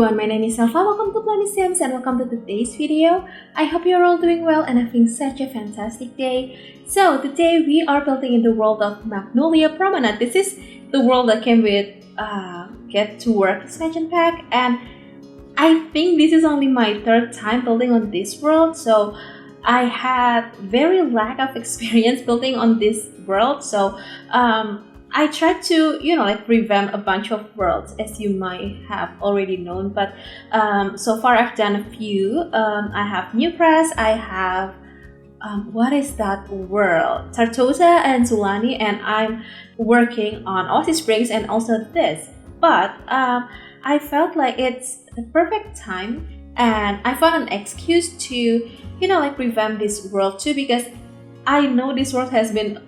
everyone, my name is Alpha. Welcome to plummysims and welcome to today's video. I hope you're all doing well and having such a fantastic day. So today we are building in the world of Magnolia Promenade. This is the world that came with Get to Work expansion pack, and I think this is only my third time building on this world. So I had very lack of experience building on this world. So I tried to, revamp a bunch of worlds, as you might have already known. But so far I've done a few. I have New Press, I have, what is that world? Tartosa and Sulani, and I'm working on Aussie Springs and also this. But I felt like it's the perfect time, and I found an excuse to, revamp this world too, because I know this world has been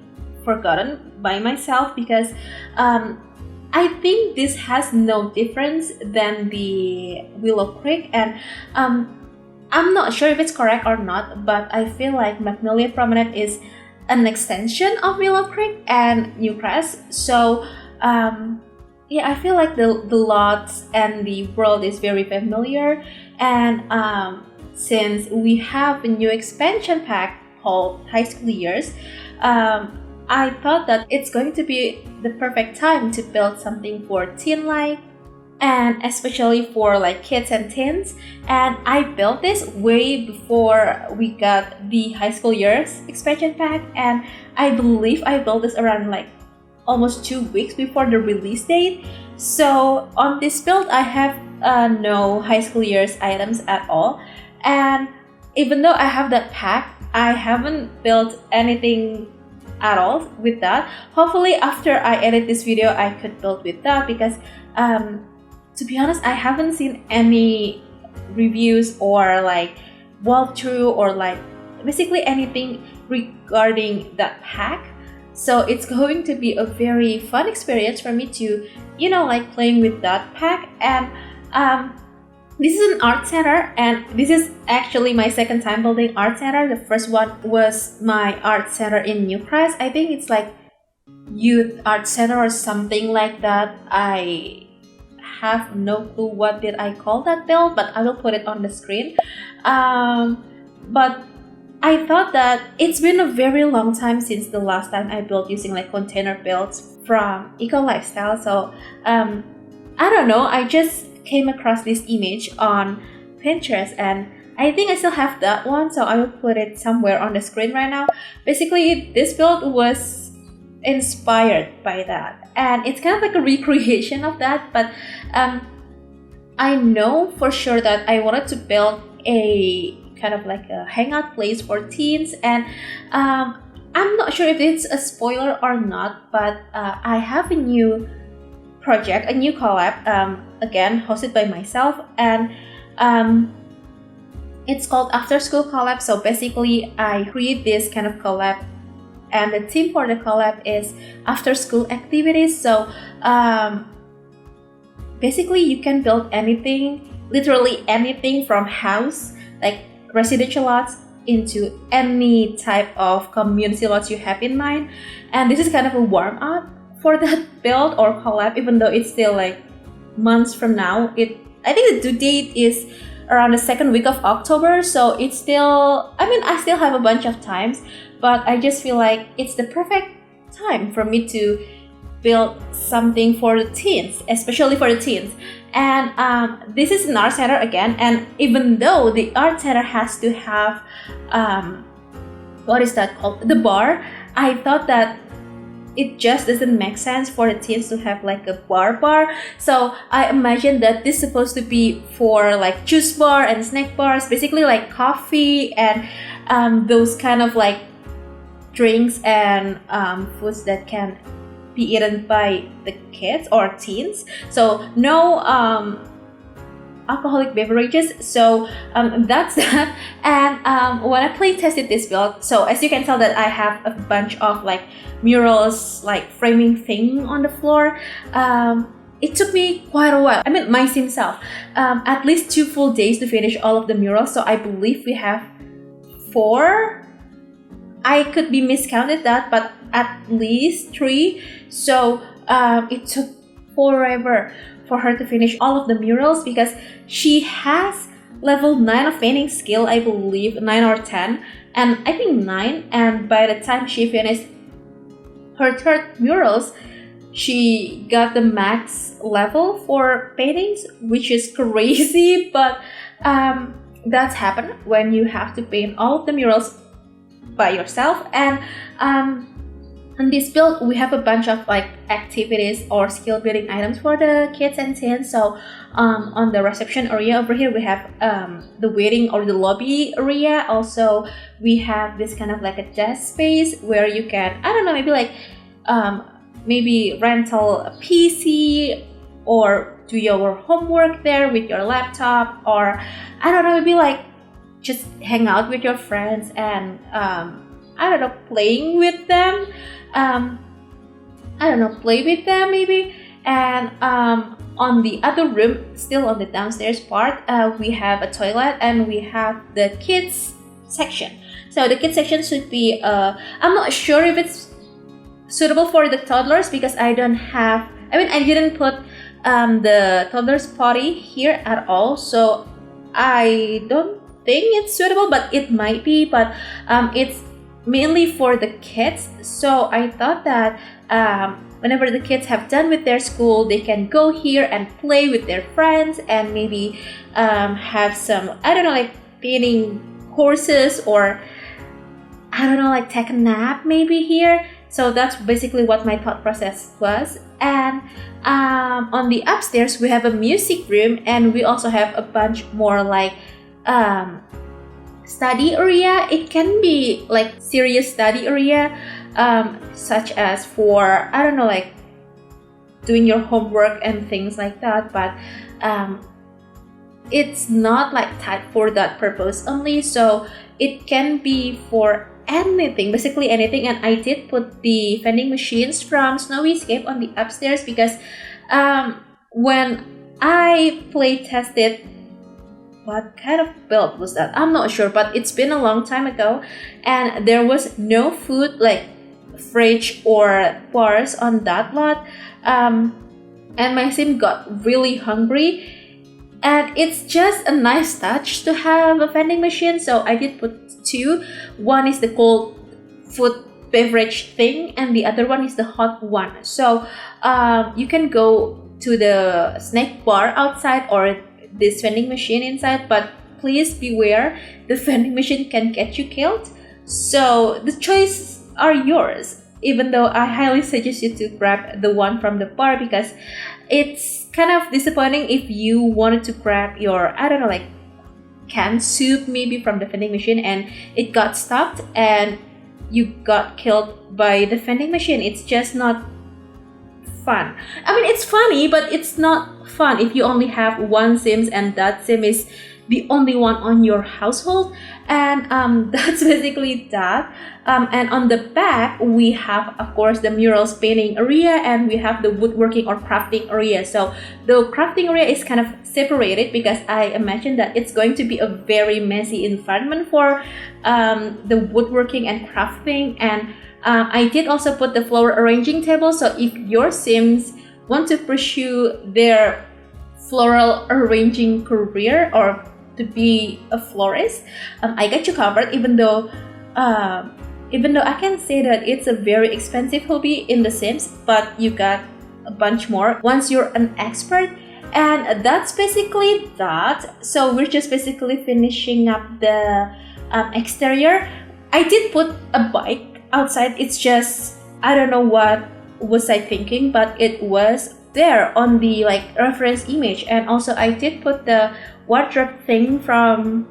forgotten by myself, because I think this has no difference than the Willow Creek, and I'm not sure if it's correct or not, but I feel like Magnolia Promenade is an extension of Willow Creek and New Crest. So I feel like the lots and the world is very familiar, and since we have a new expansion pack called High School Years, I thought that it's going to be the perfect time to build something for teen-like, and especially for like kids and teens. And I built this way before we got the High School Years expansion pack, and I believe I built this around like almost 2 weeks before the release date. So on this build I have no High School Years items at all, and even though I have that pack, I haven't built anything at all with that. Hopefully after I edit this video I could build with that, because to be honest, I haven't seen any reviews or like walkthrough or like basically anything regarding that pack. So it's going to be a very fun experience for me to playing with that pack. And this is an art center, and this is actually my second time building art center. The first one was my art center in Newcrest. I think it's like youth art center or something like that. I have no clue what did I call that build, but I will put it on the screen. But I thought that it's been a very long time since the last time I built using like container builds from Eco Lifestyle. So I don't know, I just came across this image on Pinterest, and I think I still have that one, so I will put it somewhere on the screen right now. Basically this build was inspired by that, and it's kind of like a recreation of that. But I know for sure that I wanted to build a kind of like a hangout place for teens, and I'm not sure if it's a spoiler or not, but I have a new project, a new collab, again hosted by myself, and it's called After School Collab. So basically I create this kind of collab, and the theme for the collab is after school activities. So basically you can build anything, literally anything, from house, like residential lots, into any type of community lots you have in mind. And this is kind of a warm up for that build or collab, even though it's still like months from now. I think the due date is around the second week of October, so it's still, I still have a bunch of times, but I just feel like it's the perfect time for me to build something for the teens, especially for the teens. And this is an art center again, and even though the art center has to have what is that called, the bar, I thought that it just doesn't make sense for the teens to have like a bar. So I imagine that this is supposed to be for like juice bar and snack bars, basically like coffee and those kind of like drinks and foods that can be eaten by the kids or teens. So no alcoholic beverages. So that's that. And when I play tested this build, so as you can tell that I have a bunch of like murals, like framing thing on the floor. It took me quite a while, my sim self, at least 2 full days to finish all of the murals. So I believe we have 4. I could be miscounted that, but at least 3. So it took forever for her to finish all of the murals because she has level 9 of painting skill, I believe, 9 or 10, and I think 9, and by the time she finished her third murals, she got the max level for paintings, which is crazy, but that's happened when you have to paint all of the murals by yourself. And in this build we have a bunch of like activities or skill building items for the kids and teens. So on the reception area over here we have the waiting or the lobby area. Also we have this kind of like a desk space where you can, I don't know, maybe like maybe rental a PC or do your homework there with your laptop, or I don't know, maybe like just hang out with your friends and I don't know, playing with them. Play with them maybe. And on the other room, still on the downstairs part, we have a toilet and we have the kids section. So the kids section should be, I'm not sure if it's suitable for the toddlers because I didn't put the toddlers potty here at all. So I don't think it's suitable, but it might be. But it's mainly for the kids. So I thought that whenever the kids have done with their school, they can go here and play with their friends and maybe have some, I don't know, like painting courses, or I don't know, like take a nap maybe here. So that's basically what my thought process was. And on the upstairs we have a music room, and we also have a bunch more like study area. It can be like serious study area, such as for, I don't know, like doing your homework and things like that, but it's not like typed for that purpose only. So it can be for anything, basically anything. And I did put the vending machines from Snowy Escape on the upstairs because when I play tested, what kind of build was that? I'm not sure, but it's been a long time ago, and there was no food like fridge or bars on that lot, and my sim got really hungry, and it's just a nice touch to have a vending machine. So I did put two. One is the cold food beverage thing, and the other one is the hot one. So you can go to the snack bar outside or this vending machine inside, but please beware, the vending machine can get you killed. So the choices are yours, even though I highly suggest you to grab the one from the bar because it's kind of disappointing if you wanted to grab your, I don't know, like canned soup maybe from the vending machine and it got stopped and you got killed by the vending machine. It's just not fun. I mean, it's funny, but it's not fun if you only have one Sims and that Sim is the only one on your household. And that's basically that. And on the back we have, of course, the murals painting area, and we have the woodworking or crafting area. So the crafting area is kind of separated because I imagine that it's going to be a very messy environment for the woodworking and crafting. And I did also put the flower arranging table, so if your Sims want to pursue their floral arranging career or to be a florist, I got you covered, even though I can say that it's a very expensive hobby in The Sims, but you got a bunch more once you're an expert. And that's basically that. So we're just basically finishing up the exterior. I did put a bike outside. It's just, I don't know what was I thinking, but it was there on the like reference image. And also I did put the wardrobe thing from,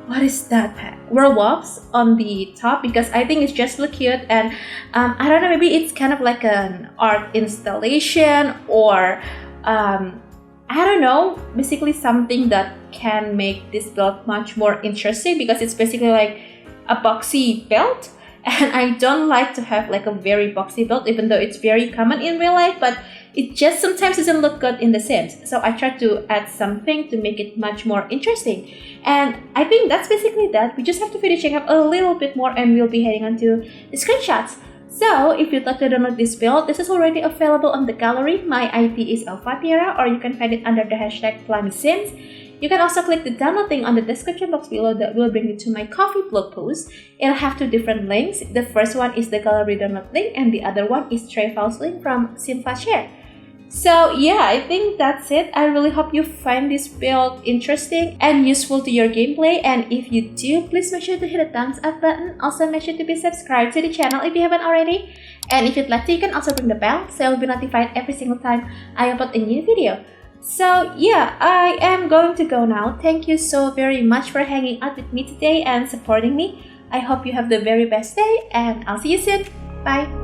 what is that, Werewolves on the top because I think it's just look cute. And I don't know, maybe it's kind of like an art installation or I don't know, basically something that can make this build much more interesting because it's basically like a boxy build. And I don't like to have like a very boxy build, even though it's very common in real life, but it just sometimes doesn't look good in The Sims. So I tried to add something to make it much more interesting. And I think that's basically that. We just have to finishing up a little bit more and we'll be heading on to the screenshots. So, if you'd like to download this build, this is already available on the gallery. My IP is elfathiera, or you can find it under the hashtag plummysims. You can also click the download link on the description box below that will bring you to my Ko-fi blog post. It'll have two different links. The first one is the gallery download link, and the other one is Trey Files link from Share. So yeah, I think that's it. I really hope you find this build interesting and useful to your gameplay. And if you do, please make sure to hit the thumbs up button. Also make sure to be subscribed to the channel if you haven't already. And if you'd like to, you can also ring the bell so you'll be notified every single time I upload a new video. So yeah, I am going to go now. Thank you so very much for hanging out with me today and supporting me. I hope you have the very best day, and I'll see you soon. Bye!